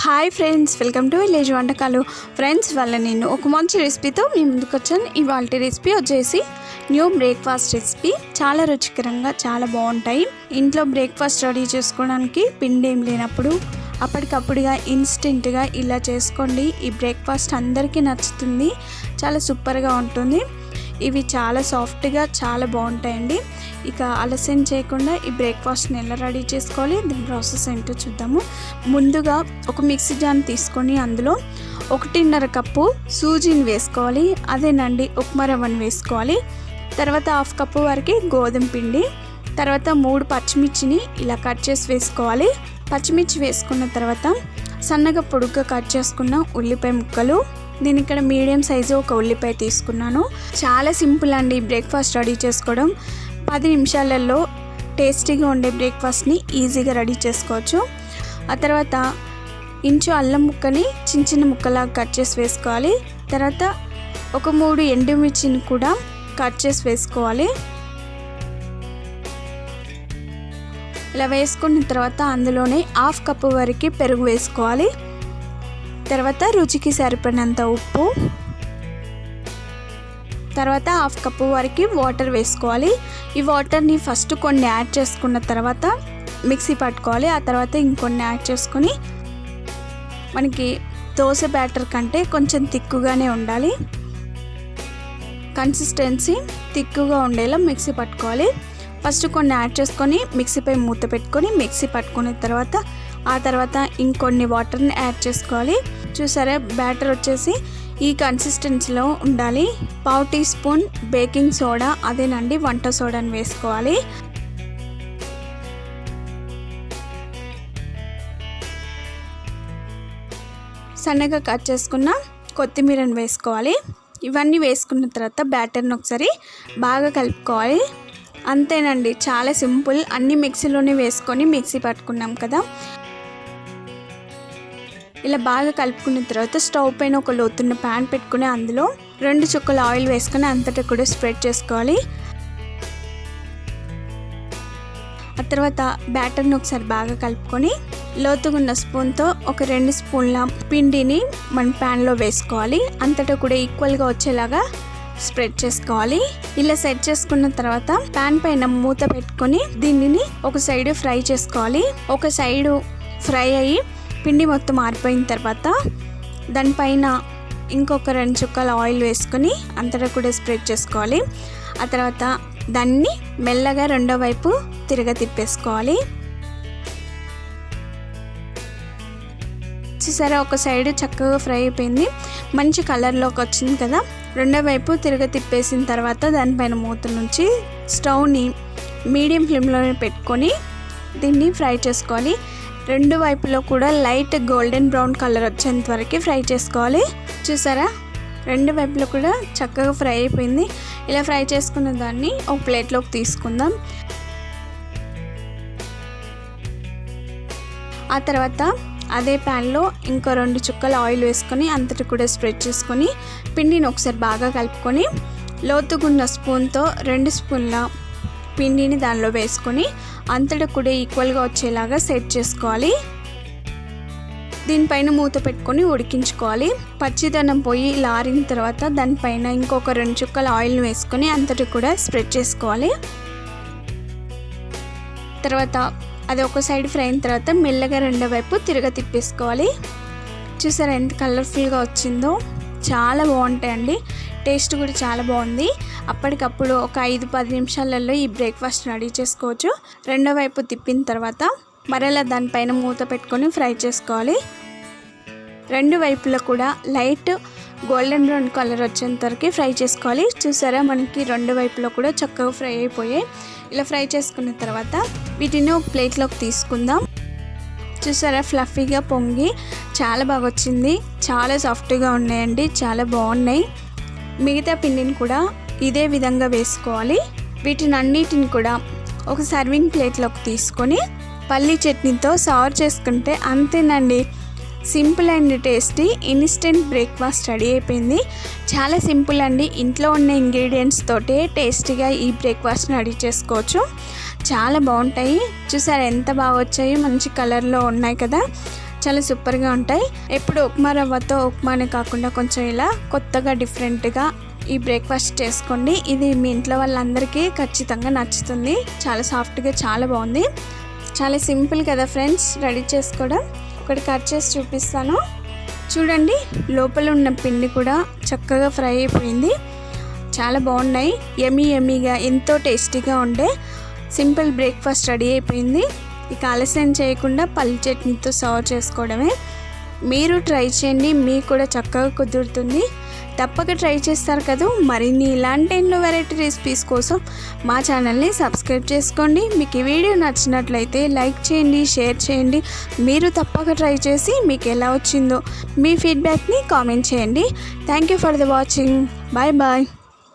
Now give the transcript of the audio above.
Hi friends, welcome to village వంటకాలు. Friends, వాళ్ళ నేను ఒక మంచి రెసిపీతో మీ ముందుకు వచ్చాను. ఇవాళ రెసిపీ వచ్చేసి న్యూ బ్రేక్ఫాస్ట్ రెసిపీ. చాలా రుచికరంగా చాలా బాగుంటాయి. ఇంట్లో బ్రేక్ఫాస్ట్ రెడీ చేసుకోవడానికి పిండి ఏం లేనప్పుడు అప్పటికప్పుడుగా ఇన్స్టెంట్గా ఇలా చేసుకోండి. ఈ బ్రేక్ఫాస్ట్ అందరికీ నచ్చుతుంది, చాలా సూపర్గా ఉంటుంది. ఇవి చాలా సాఫ్ట్గా చాలా బాగుంటాయండి. ఇక ఆలస్యం చేయకుండా ఈ బ్రేక్ఫాస్ట్ని ఎలా రెడీ చేసుకోవాలి, దీని ప్రాసెస్ ఏంటో చూద్దాము. ముందుగా ఒక మిక్సీ జార్ తీసుకొని అందులో 1.5 కప్పు సూజీని వేసుకోవాలి. అదేనండి ఉప్మా రవ్వను వేసుకోవాలి. తర్వాత 1/2 కప్పు వరకు గోధుమ పిండి, తర్వాత 3 పచ్చిమిర్చిని ఇలా కట్ చేసి వేసుకోవాలి. పచ్చిమిర్చి వేసుకున్న తర్వాత సన్నగా పొడుగ్గా కట్ చేసుకున్న ఉల్లిపాయ ముక్కలు, నేను ఇక్కడ మీడియం సైజు ఒక ఉల్లిపాయ తీసుకున్నాను. చాలా సింపుల్ అండి బ్రేక్ఫాస్ట్ రెడీ చేసుకోవడం. 10 నిమిషాలలో టేస్టీగా ఉండే బ్రేక్ఫాస్ట్ని ఈజీగా రెడీ చేసుకోవచ్చు. ఆ తర్వాత ఇంచు అల్లం ముక్కని చిన్న చిన్న ముక్కలాగా కట్ చేసి వేసుకోవాలి. తర్వాత ఒక 3 ఎండుమిర్చిని కూడా కట్ చేసి వేసుకోవాలి. ఇలా వేసుకున్న తర్వాత అందులోనే 1/2 కప్పు వరకు పెరుగు వేసుకోవాలి. తర్వాత రుచికి సరిపడినంత ఉప్పు, తర్వాత 1/2 కప్పు వరకు వాటర్ వేసుకోవాలి. ఈ వాటర్ని ఫస్ట్ కొన్ని యాడ్ చేసుకున్న తర్వాత మిక్సీ పట్టుకోవాలి. ఆ తర్వాత ఇంకొన్ని యాడ్ చేసుకొని మనకి దోశ బ్యాటర్ కంటే కొంచెం తిక్కుగానే ఉండాలి. కన్సిస్టెన్సీ తిక్కుగా ఉండేలా మిక్సీ పట్టుకోవాలి. ఫస్ట్ కొన్ని యాడ్ చేసుకొని మిక్సీపై మూత పెట్టుకొని మిక్సీ పట్టుకున్న తర్వాత ఆ తర్వాత ఇంకొన్ని వాటర్ని యాడ్ చేసుకోవాలి. చూసారా, బ్యాటర్ వచ్చేసి ఈ కన్సిస్టెన్సీలో ఉండాలి. 1/2 టీ స్పూన్ బేకింగ్ సోడా, అదేనండి వంట సోడాని వేసుకోవాలి. సన్నగా కట్ చేసుకున్న కొత్తిమీరని వేసుకోవాలి. ఇవన్నీ వేసుకున్న తర్వాత బ్యాటర్ని ఒకసారి బాగా కలుపుకోవాలి. అంతేనండి, చాలా సింపుల్. అన్నీ మిక్సీలోనే వేసుకొని మిక్సీ పట్టుకున్నాం కదా. ఇలా బాగా కలుపుకున్న తర్వాత స్టవ్ పైన ఒక లోతున్న ప్యాన్ పెట్టుకుని అందులో 2 చుక్కల ఆయిల్ వేసుకొని అంతటా కూడా స్ప్రెడ్ చేసుకోవాలి. ఆ తర్వాత బ్యాటర్ని ఒకసారి బాగా కలుపుకొని లోతుగా ఉన్న స్పూన్తో ఒక 2 స్పూన్ల పిండిని మన ప్యాన్లో వేసుకోవాలి. అంతటా కూడా ఈక్వల్గా వచ్చేలాగా స్ప్రెడ్ చేసుకోవాలి. ఇలా సెట్ చేసుకున్న తర్వాత ప్యాన్ పైన మూత పెట్టుకొని దీనిని ఒక సైడ్ ఫ్రై చేసుకోవాలి. ఒక సైడు ఫ్రై అయ్యి పిండి మొత్తం ఆరిపోయిన తర్వాత దానిపైన ఇంకొక 2 చుక్కల ఆయిల్ వేసుకొని అంతటా కూడా స్ప్రెడ్ చేసుకోవాలి. ఆ తర్వాత దాన్ని మెల్లగా రెండో వైపు తిప్పేసుకోవాలి. చూసారా, ఒక సైడ్ చక్కగా ఫ్రై అయిపోయింది, మంచి కలర్లోకి వచ్చింది కదా. రెండో వైపు తిప్పేసిన తర్వాత దానిపైన మూత నుంచి స్టవ్ని మీడియం ఫ్లేమ్లోనే పెట్టుకొని దీన్ని ఫ్రై చేసుకోవాలి. 2 వైపులో కూడా లైట్ గోల్డెన్ బ్రౌన్ కలర్ వచ్చేంత వరకు ఫ్రై చేసుకోవాలి. చూసారా, 2 వైపులో కూడా చక్కగా ఫ్రై అయిపోయింది. ఇలా ఫ్రై చేసుకున్న దాన్ని ఒక ప్లేట్లోకి తీసుకుందాం. ఆ తర్వాత అదే ప్యాన్లో ఇంకో 2 చుక్కల ఆయిల్ వేసుకొని అంతటి కూడా స్ప్రెడ్ చేసుకొని పిండిని ఒకసారి బాగా కలుపుకొని లోతుగున్న స్పూన్తో 2 స్పూన్ల పిండిని దానిలో వేసుకొని అంతటా కూడా ఈక్వల్గా వచ్చేలాగా సెట్ చేసుకోవాలి. దీనిపైన మూత పెట్టుకొని ఉడికించుకోవాలి. పచ్చిదనం పోయి ఇలా ఆరిన తర్వాత దానిపైన ఇంకొక 2 చుక్కల ఆయిల్ని వేసుకొని అంతటా కూడా స్ప్రెడ్ చేసుకోవాలి. తర్వాత అది ఒక సైడ్ ఫ్రై అయిన తర్వాత మెల్లగా రెండో వైపు తిప్పేసుకోవాలి. చూసారా ఎంత కలర్ఫుల్గా వచ్చిందో, చాలా బాగుంటాయండి. టేస్ట్ కూడా చాలా బాగుంది. అప్పటికప్పుడు ఒక 5-10 నిమిషాలలో ఈ బ్రేక్ఫాస్ట్ రెడీ చేసుకోవచ్చు. రెండో వైపు తిప్పిన తర్వాత మరలా దానిపైన మూత పెట్టుకొని ఫ్రై చేసుకోవాలి. 2 వైపులో కూడా లైట్ గోల్డెన్ బ్రౌన్ కలర్ వచ్చేంత వరకు ఫ్రై చేసుకోవాలి. చూసారా, మనకి 2 వైపులో కూడా చక్కగా ఫ్రై అయిపోయాయి. ఇలా ఫ్రై చేసుకున్న తర్వాత వీటిని ఒక ప్లేట్లోకి తీసుకుందాం. చూసారా, ఫ్లఫీగా పొంగి చాలా బాగా వచ్చింది. చాలా సాఫ్ట్గా ఉన్నాయండి, చాలా బాగున్నాయి. మిగతా పిండిని కూడా ఇదే విధంగా వేసుకోవాలి. వీటిని అన్నిటిని కూడా ఒక సర్వింగ్ ప్లేట్లోకి తీసుకొని పల్లీ చట్నీతో సర్వ్ చేసుకుంటే అంతేనండి, simple and tasty instant breakfast ready అయిపోయింది. చాలా సింపుల్ అండి, ఇంట్లో ఉన్న ఇంగ్రీడియంట్స్ తోటే టేస్టీగా ఈ బ్రేక్ఫాస్ట్ రెడీ చేసుకోవచ్చు. చాలా బాగుంటాయి. చూసారా ఎంత బాగా వచ్చాయి, మంచి కలర్లో ఉన్నాయి కదా. చాలా సూపర్గా ఉంటాయి. ఎప్పుడు ఉప్మా రవ్వతో ఉప్మానే కాకుండా కొంచెం ఇలా కొత్తగా డిఫరెంట్గా ఈ బ్రేక్ఫాస్ట్ చేసుకోండి. ఇది మీ ఇంట్లో వాళ్ళందరికీ ఖచ్చితంగా నచ్చుతుంది. చాలా సాఫ్ట్గా చాలా బాగుంది. చాలా సింపుల్ కదా ఫ్రెండ్స్ రెడీ చేసుకోవడం. ఒకటి కట్ చేసి చూపిస్తాను చూడండి. లోపల ఉన్న పిండి కూడా చక్కగా ఫ్రై అయిపోయింది. చాలా బాగున్నాయి. యమ్మీగా ఎంతో టేస్టీగా ఉండే సింపుల్ బ్రేక్ఫాస్ట్ రెడీ అయిపోయింది. ఇక ఆలస్యం చేయకుండా పల్లి చట్నీతో సర్వ్ చేసుకోవడమే. మీరు ట్రై చేయండి, మీకు కూడా చక్కగా కుదురుతుంది. తప్పక ట్రై చేస్తారు కదా. మరిన్ని ఇలాంటి ఎన్నో వెరైటీ రెసిపీస్ కోసం మా ఛానల్ని సబ్స్క్రైబ్ చేసుకోండి. మీకు ఈ వీడియో నచ్చినట్లయితే లైక్ చేయండి, షేర్ చేయండి. మీరు తప్పక ట్రై చేసి మీకు ఎలా వచ్చిందో మీ ఫీడ్బ్యాక్ని కామెంట్ చేయండి. Thank you for the watching. Bye bye.